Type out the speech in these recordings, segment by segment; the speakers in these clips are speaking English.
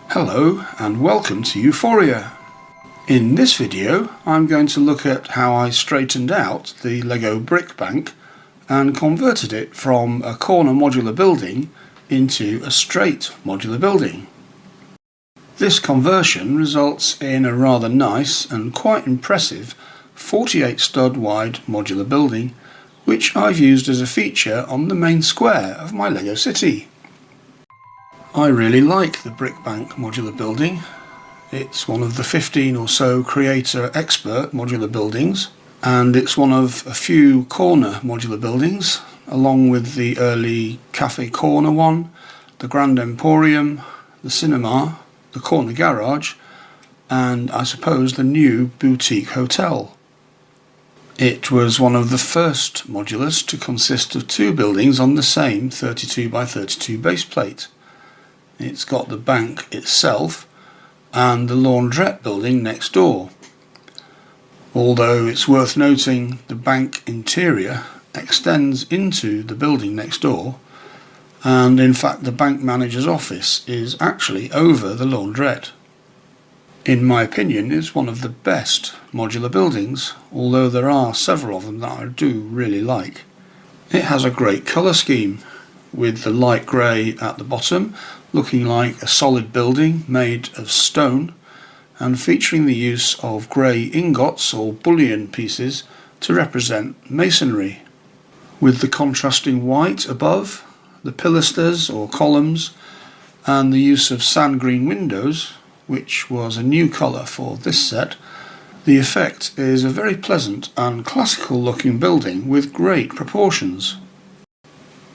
Hello and welcome to Euphoria. In this video I'm going to look at how I straightened out the Lego brick bank and converted it from a corner modular building into a straight modular building. This conversion results in a rather nice and quite impressive 48 stud wide modular building, which I've used as a feature on the main square of my Lego city. I really like the brick bank modular building. It's one of the 15 or so creator expert modular buildings, and it's one of a few corner modular buildings, along with the early cafe corner one, the Grand Emporium, the cinema, the corner garage, and I suppose the new boutique hotel. It was one of the first modulars to consist of two buildings on the same 32 by 32 base plate. It's got the bank itself and the laundrette building next door. Although it's worth noting the bank interior extends into the building next door, and in fact the bank manager's office is actually over the laundrette. In my opinion, it's one of the best modular buildings, although there are several of them that I do really like. It has a great colour scheme, with the light grey at the bottom looking like a solid building made of stone, and featuring the use of grey ingots or bullion pieces to represent masonry, with the contrasting white above, the pilasters or columns, and the use of sand green windows, which was a new colour for this set. The effect is a very pleasant and classical looking building with great proportions.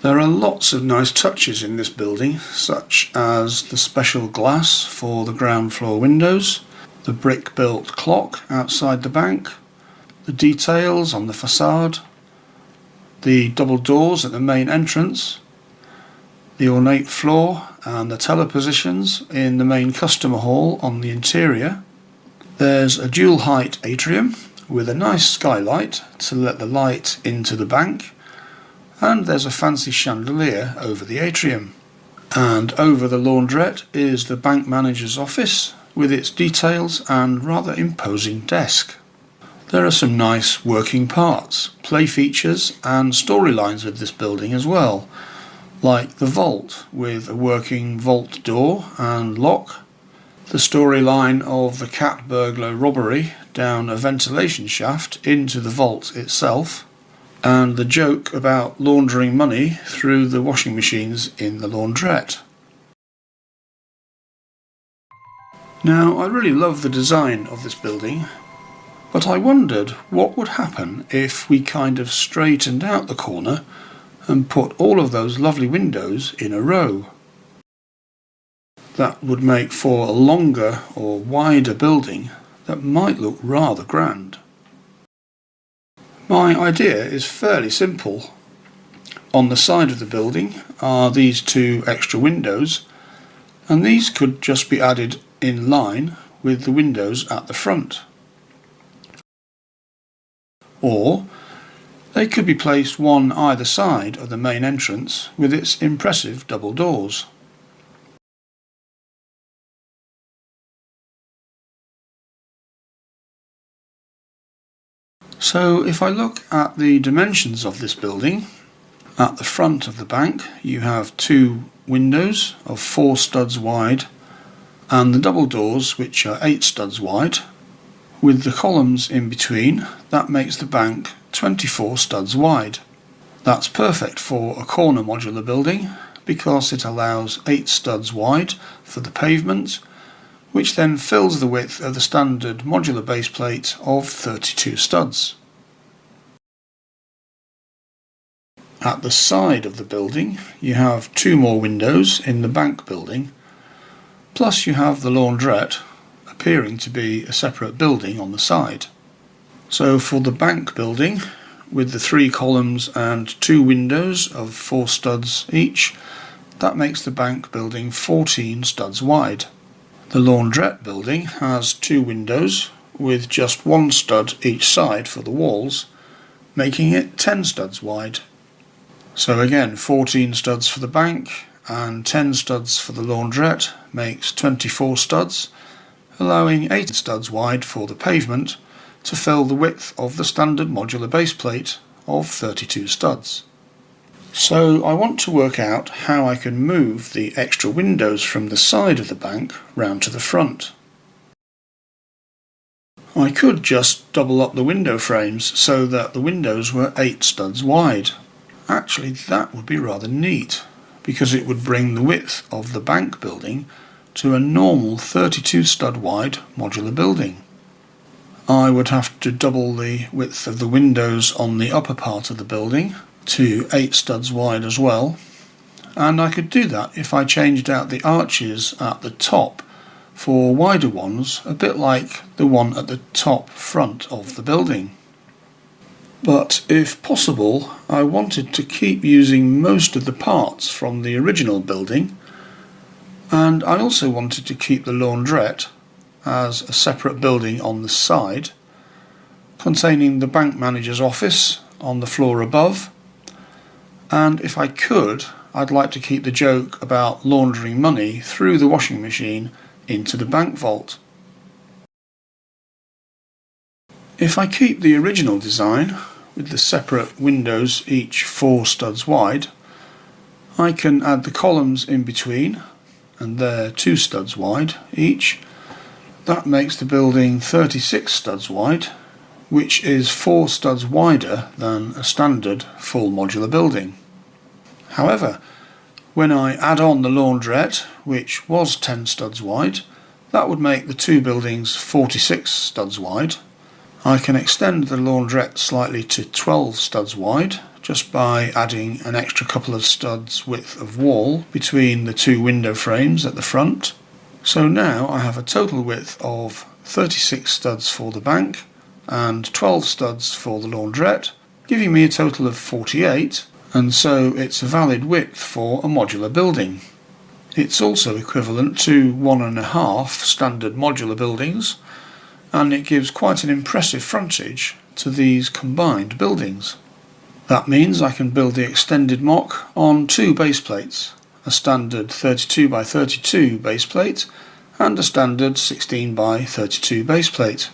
There are lots of nice touches in this building, such as the special glass for the ground floor windows, the brick-built clock outside the bank, the details on the façade, the double doors at the main entrance, the ornate floor and the teller positions in the main customer hall on the interior. There's a dual height atrium with a nice skylight to let the light into the bank, and there's a fancy chandelier over the atrium. And over the laundrette is the bank manager's office with its details and rather imposing desk. There are some nice working parts, play features and storylines with this building as well, like the vault with a working vault door and lock, the storyline of the cat burglar robbery down a ventilation shaft into the vault itself, and the joke about laundering money through the washing machines in the laundrette. Now, I really love the design of this building, but I wondered what would happen if we kind of straightened out the corner and put all of those lovely windows in a row. That would make for a longer or wider building that might look rather grand. My idea is fairly simple. On the side of the building are these two extra windows, and these could just be added in line with the windows at the front. Or they could be placed one either side of the main entrance with its impressive double doors. So if I look at the dimensions of this building, at the front of the bank you have two windows of 4 studs wide and the double doors which are 8 studs wide. With the columns in between, that makes the bank 24 studs wide. That's perfect for a corner modular building because it allows 8 studs wide for the pavement, which then fills the width of the standard modular base plate of 32 studs. At the side of the building you have 2 more windows in the bank building, plus you have the laundrette appearing to be a separate building on the side. So for the bank building, with the 3 columns and 2 windows of 4 studs each, That makes the bank building 14 studs wide. The laundrette building has 2 windows with just 1 stud each side for the walls, making it 10 studs wide. So again, 14 studs for the bank and 10 studs for the laundrette makes 24 studs, allowing 8 studs wide for the pavement to fill the width of the standard modular base plate of 32 studs. So I want to work out how I can move the extra windows from the side of the bank round to the front. I could just double up the window frames so that the windows were 8 studs wide. Actually, that would be rather neat, because it would bring the width of the bank building to a normal 32 stud wide modular building. I would have to double the width of the windows on the upper part of the building to 8 studs wide as well, and I could do that if I changed out the arches at the top for wider ones, a bit like the one at the top front of the building. But if possible, I wanted to keep using most of the parts from the original building, and I also wanted to keep the laundrette as a separate building on the side, containing the bank manager's office on the floor above, and if I could, I'd like to keep the joke about laundering money through the washing machine into the bank vault. If I keep the original design with the separate windows each 4 studs wide, I can add the columns in between, and they're 2 studs wide each. That makes the building 36 studs wide, which is 4 studs wider than a standard full modular building. However, when I add on the laundrette, which was 10 studs wide, that would make the 2 buildings 46 studs wide. I can extend the laundrette slightly to 12 studs wide, just by adding an extra couple of studs width of wall between the 2 window frames at the front. So now I have a total width of 36 studs for the bank and 12 studs for the laundrette, giving me a total of 48, and so it's a valid width for a modular building. It's also equivalent to 1.5 standard modular buildings, and it gives quite an impressive frontage to these combined buildings. That means I can build the extended mock on 2 base plates, a standard 32 by 32 base plate and a standard 16 by 32 base plate.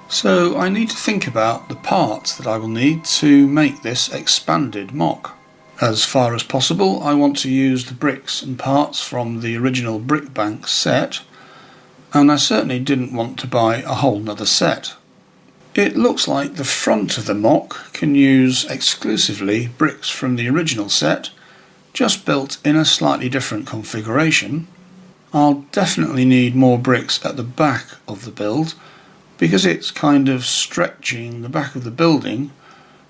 So I need to think about the parts that I will need to make this expanded mock. As far as possible, I want to use the bricks and parts from the original brick bank set, and I certainly didn't want to buy a whole nother set. It looks like the front of the mock can use exclusively bricks from the original set, just built in a slightly different configuration. I'll definitely need more bricks at the back of the build, because it's kind of stretching the back of the building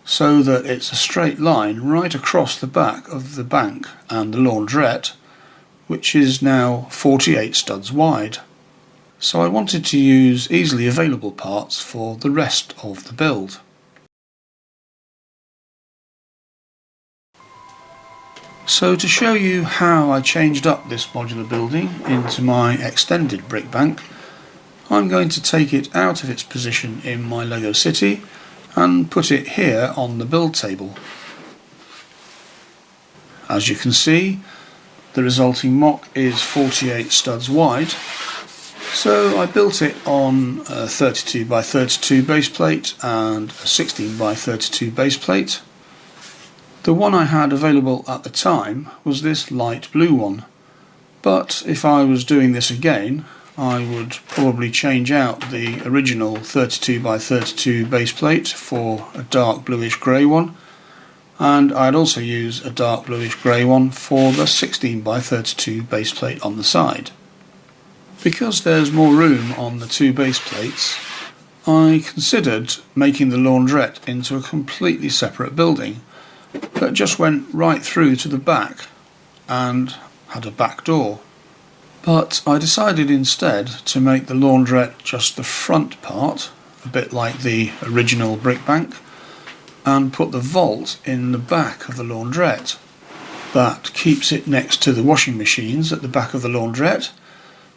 so that it's a straight line right across the back of the bank and the laundrette, which is now 48 studs wide. So I wanted to use easily available parts for the rest of the build. So to show you how I changed up this modular building into my extended brick bank, I'm going to take it out of its position in my Lego City and put it here on the build table. As you can see, the resulting mock is 48 studs wide, so I built it on a 32 by 32 base plate and a 16 by 32 base plate. The one I had available at the time was this light blue one, but if I was doing this again, I would probably change out the original 32 by 32 base plate for a dark bluish grey one, and I'd also use a dark bluish grey one for the 16 by 32 base plate on the side. Because there's more room on the 2 base plates, I considered making the laundrette into a completely separate building that just went right through to the back and had a back door. But I decided instead to make the laundrette just the front part, a bit like the original brick bank, and put the vault in the back of the laundrette. That keeps it next to the washing machines at the back of the laundrette,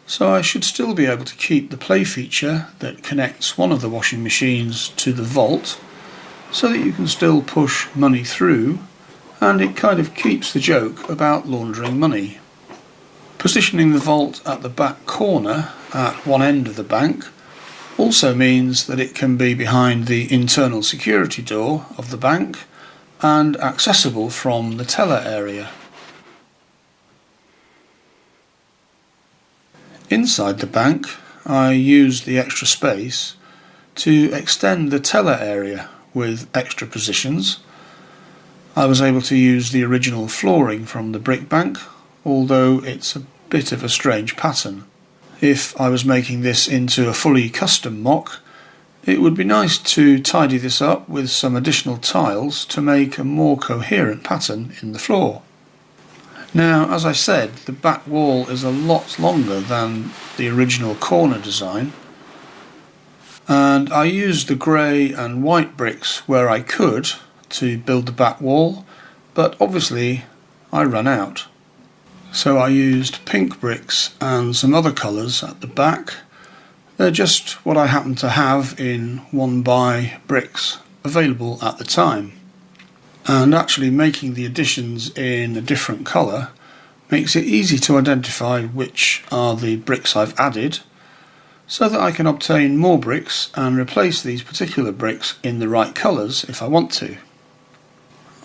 so I should still be able to keep the play feature that connects one of the washing machines to the vault, so that you can still push money through, and it kind of keeps the joke about laundering money. Positioning the vault at the back corner at one end of the bank also means that it can be behind the internal security door of the bank and accessible from the teller area. Inside the bank, I used the extra space to extend the teller area with extra positions. I was able to use the original flooring from the brick bank, although it's a bit of a strange pattern. If I was making this into a fully custom mock, it would be nice to tidy this up with some additional tiles to make a more coherent pattern in the floor. Now, as I said, the back wall is a lot longer than the original corner design, and I used the grey and white bricks where I could to build the back wall, but obviously I ran out. So I used pink bricks and some other colours at the back. They're just what I happen to have in 1x bricks available at the time. And actually making the additions in a different colour makes it easy to identify which are the bricks I've added, so that I can obtain more bricks and replace these particular bricks in the right colours if I want to.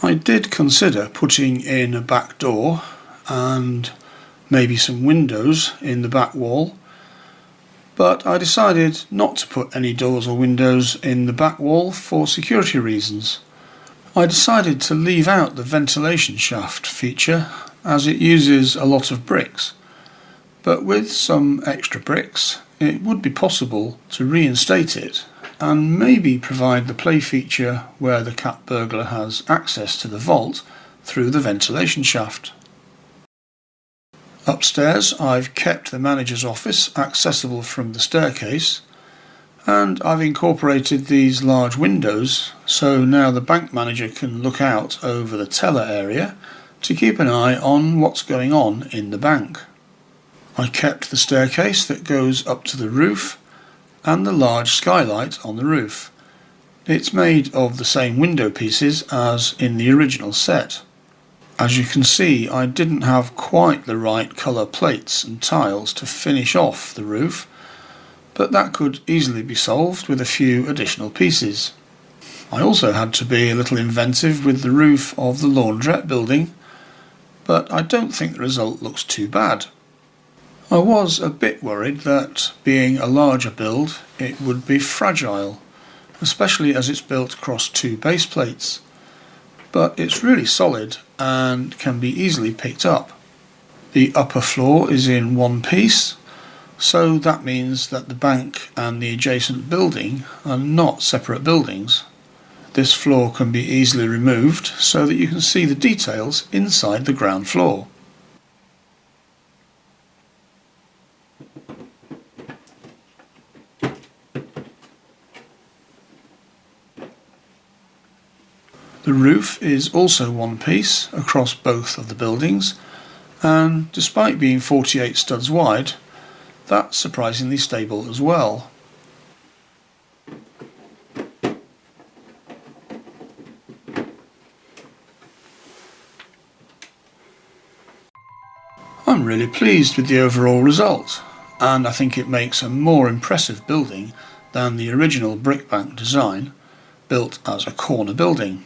I did consider putting in a back door and maybe some windows in the back wall, but I decided not to put any doors or windows in the back wall for security reasons. I decided to leave out the ventilation shaft feature as it uses a lot of bricks, but with some extra bricks it would be possible to reinstate it and maybe provide the play feature where the cat burglar has access to the vault through the ventilation shaft. Upstairs, I've kept the manager's office accessible from the staircase, and I've incorporated these large windows so now the bank manager can look out over the teller area to keep an eye on what's going on in the bank. I kept the staircase that goes up to the roof and the large skylight on the roof. It's made of the same window pieces as in the original set. As you can see, I didn't have quite the right colour plates and tiles to finish off the roof, but that could easily be solved with a few additional pieces. I also had to be a little inventive with the roof of the laundrette building, but I don't think the result looks too bad. I was a bit worried that, being a larger build, it would be fragile, especially as it's built across two base plates, but it's really solid and can be easily picked up. The upper floor is in one piece, so that means that the bank and the adjacent building are not separate buildings. This floor can be easily removed so that you can see the details inside the ground floor. The roof is also one piece across both of the buildings, and despite being 48 studs wide, that's surprisingly stable as well. I'm really pleased with the overall result, and I think it makes a more impressive building than the original brickbank design, built as a corner building.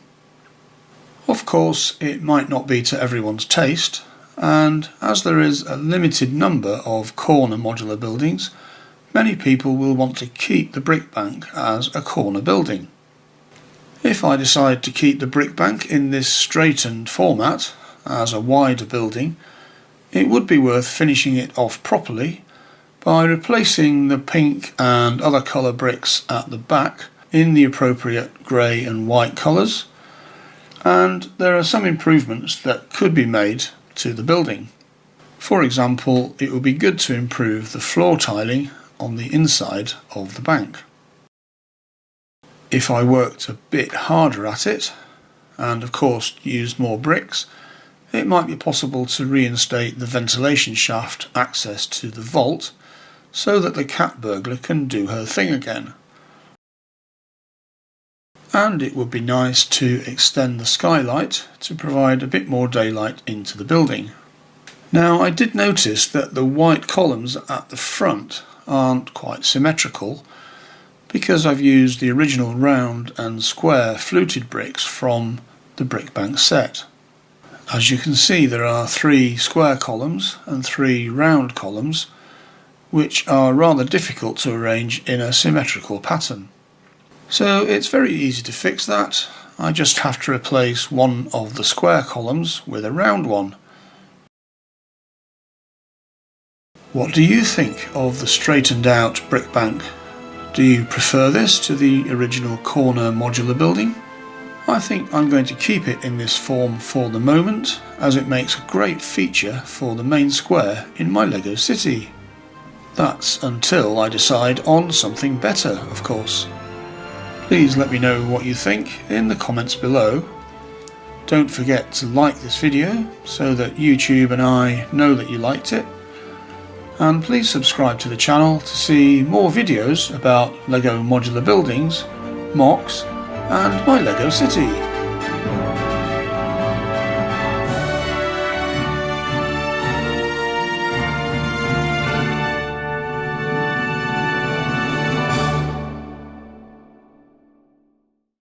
Of course, it might not be to everyone's taste, and as there is a limited number of corner modular buildings, many people will want to keep the brickbank as a corner building. If I decide to keep the brickbank in this straightened format as a wider building, it would be worth finishing it off properly by replacing the pink and other colour bricks at the back in the appropriate grey and white colours, and there are some improvements that could be made to the building. For example, it would be good to improve the floor tiling on the inside of the bank. If I worked a bit harder at it, and of course used more bricks, it might be possible to reinstate the ventilation shaft access to the vault so that the cat burglar can do her thing again. And it would be nice to extend the skylight to provide a bit more daylight into the building. Now, I did notice that the white columns at the front aren't quite symmetrical, because I've used the original round and square fluted bricks from the brickbank set. As you can see, there are 3 square columns and 3 round columns, which are rather difficult to arrange in a symmetrical pattern. So it's very easy to fix that. I just have to replace one of the square columns with a round one. What do you think of the straightened out brickbank? Do you prefer this to the original corner modular building? I think I'm going to keep it in this form for the moment, as it makes a great feature for the main square in my Lego city. That's until I decide on something better, of course. Please let me know what you think in the comments below. Don't forget to like this video so that YouTube and I know that you liked it. And please subscribe to the channel to see more videos about Lego modular buildings, mocks, and my Lego city.